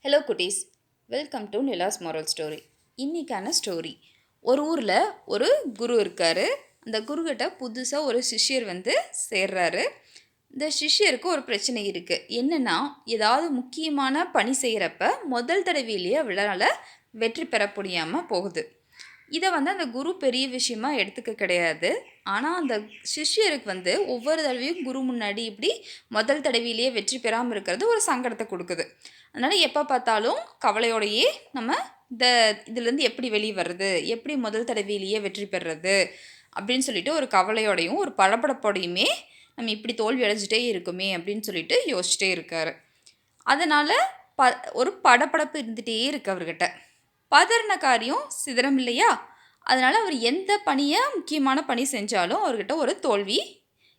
Hello குட்டீஸ், welcome to Nila's moral story. இன்றைக்கான story, ஒரு ஊரில் ஒரு குரு இருக்கார். அந்த குருக்கிட்ட புதுசாக ஒரு சிஷ்யர் சேர்றாரு. இந்த சிஷ்யருக்கு ஒரு பிரச்சனை இருக்குது. என்னென்னா, ஏதாவது முக்கியமான பணி செய்கிறப்ப முதல் தடவையிலேயே அவளால் வெற்றி பெற முடியாமல் போகுது. இதை அந்த குரு பெரிய விஷயமா எடுத்துக்க கிடையாது. ஆனால் அந்த சிஷ்யருக்கு ஒவ்வொரு தடவையும் குரு முன்னாடி இப்படி முதல் தடவையிலேயே வெற்றி பெறாமல் இருக்கிறது ஒரு சங்கடத்தை கொடுக்குது. அதனால் எப்போ பார்த்தாலும் கவலையோடையே நம்ம இதுலேருந்து எப்படி வெளியே வர்றது, எப்படி முதல் தடவையிலேயே வெற்றி பெறுறது அப்படின்னு சொல்லிட்டு ஒரு கவலையோடையும் ஒரு படபடப்போடையுமே நம்ம இப்படி தோல்வி அடைஞ்சிட்டே இருக்குமே அப்படின்னு சொல்லிட்டு யோசிச்சிட்டே இருக்கார். அதனால் ஒரு படபடப்பு இருந்துகிட்டே இருக்கு அவர்கிட்ட. பதறின காரியம் சிதறம் இல்லையா? அதனால் அவர் எந்த பணியை முக்கியமான பணி செஞ்சாலும் அவர்கிட்ட ஒரு தோல்வி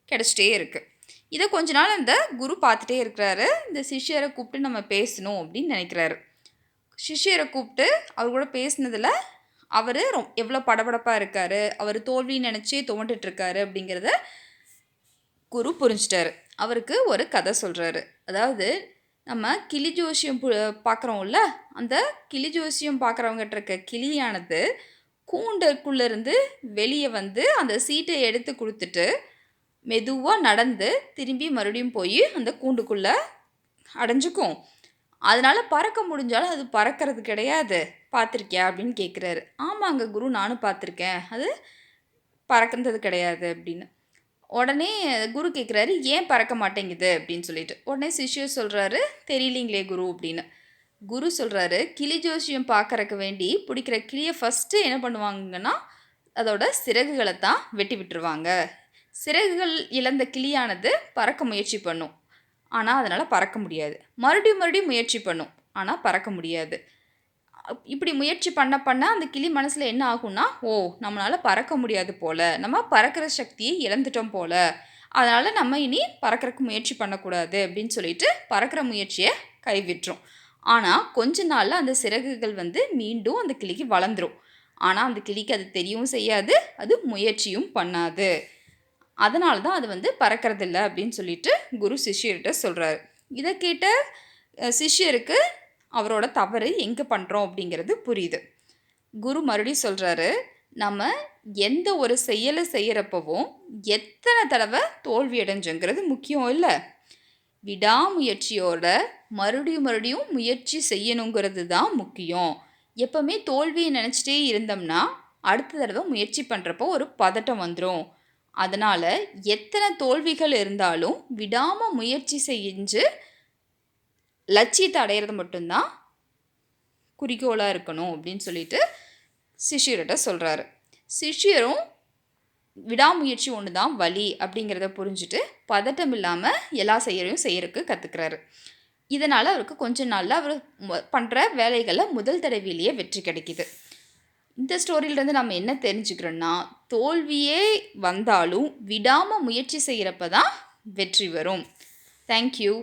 கிடச்சிட்டே இருக்குது. இதை கொஞ்ச நாள் அந்த குரு பார்த்துட்டே இருக்கிறாரு. இந்த சிஷ்யரை கூப்பிட்டு நம்ம பேசணும் அப்படின்னு நினைக்கிறாரு. சிஷ்யரை கூப்பிட்டு அவர் கூட பேசினதில் அவர் எவ்வளோ படபடப்பாக இருக்கார், அவர் தோல்வி நினச்சி துவண்டுட்டுருக்காரு அப்படிங்கிறத குரு புரிஞ்சிட்டாரு. அவருக்கு ஒரு கதை சொல்கிறாரு. அதாவது நம்ம கிளி ஜோசியம் பார்க்குறோம்ல, அந்த கிளி ஜோசியம் பார்க்குறவங்ககிட்ட இருக்க கிளியானது கூண்டுக்குள்ளேருந்து வெளியே அந்த சீட்டை எடுத்து கொடுத்துட்டு மெதுவாக நடந்து திரும்பி மறுபடியும் போய் அந்த கூண்டுக்குள்ளே அடைஞ்சிக்கும். அதனால் பறக்க முடிஞ்சாலும் அது பறக்கிறது கிடையாது. பார்த்துருக்கியா அப்படின்னு கேட்குறாரு. ஆமாங்க குரு, நானும் பார்த்துருக்கேன், அது பறக்கிறது கிடையாது அப்படின்னு. உடனே குரு கேட்குறாரு, ஏன் பறக்க மாட்டேங்குது அப்படின்னு சொல்லிட்டு. உடனே சிஷ்யர் சொல்கிறாரு, தெரியலிங்களே குரு அப்படின்னு. குரு சொல்கிறாரு, கிளி ஜோசியம் பார்க்கறக்கு வேண்டி பிடிக்கிற கிளியை ஃபஸ்ட்டு என்ன பண்ணுவாங்கன்னா அதோட சிறகுகளை தான் வெட்டி விட்டுருவாங்க. சிறகுகள் இழந்த கிளியானது பறக்க முயற்சி பண்ணும், ஆனால் அதனால் பறக்க முடியாது. மறுபடியும் முயற்சி பண்ணும், ஆனால் பறக்க முடியாது. இப்படி முயற்சி பண்ண அந்த கிளி மனசில் என்ன ஆகும்னா, ஓ நம்மளால் பறக்க முடியாது போல், நம்ம பறக்கிற சக்தியை இழந்துட்டோம் போல், அதனால் நம்ம இனி பறக்கிறதுக்கு முயற்சி பண்ணக்கூடாது அப்படின்னு சொல்லிட்டு பறக்கிற முயற்சியை கைவிட்டுரும். ஆனால் கொஞ்ச நாளில் அந்த சிறகுகள் மீண்டும் அந்த கிளிக்கு வளர்ந்துடும். ஆனால் அந்த கிளிக்கு அது தெரியவும் செய்யாது, அது முயற்சியும் பண்ணாது. அதனால தான் அது பறக்கிறதில்ல அப்படின்னு சொல்லிட்டு குரு சிஷ்யர்கிட்ட சொல்கிறாரு. இதை கேட்ட சிஷ்யருக்கு அவரோட தவறு எங்கே பண்ணுறோம் அப்படிங்கிறது புரியுது. குரு மறுபடியும் சொல்கிறாரு, நம்ம எந்த ஒரு செயலை செய்கிறப்பவும் எத்தனை தடவை தோல்வி அடைஞ்சுங்கிறது முக்கியம் இல்லை, விடாமுயற்சியோட மறுபடியும் முயற்சி செய்யணுங்கிறது தான் முக்கியம். எப்போவுமே தோல்வியை நினச்சிட்டே இருந்தோம்னா அடுத்த தடவை முயற்சி பண்ணுறப்போ ஒரு பதட்டம் வந்துடும். அதனால் எத்தனை தோல்விகள் இருந்தாலும் விடாமல் முயற்சி செஞ்சு லட்சியத்தை அடையிறது மட்டும்தான் குறிக்கோளாக இருக்கணும் அப்படின்னு சொல்லிட்டு சிஷ்யர்கிட்ட சொல்கிறாரு. சிஷ்யரும் விடாமுயற்சி ஒன்று தான் வழி அப்படிங்கிறத புரிஞ்சுட்டு பதட்டம் இல்லாமல் எல்லா செயலையும் செய்யறதுக்கு கற்றுக்கிறாரு. இதனால் அவருக்கு கொஞ்ச நாளில் அவர் பண்ணுற வேலைகளில் முதல் தடவையிலேயே வெற்றி கிடைக்கிது. இந்த ஸ்டோரியிலேருந்து நம்ம என்ன தெரிஞ்சுக்கிறோன்னா, தோல்வியே வந்தாலும் விடாமல் முயற்சி செய்கிறப்ப தான் வெற்றி வரும். தேங்க்யூ.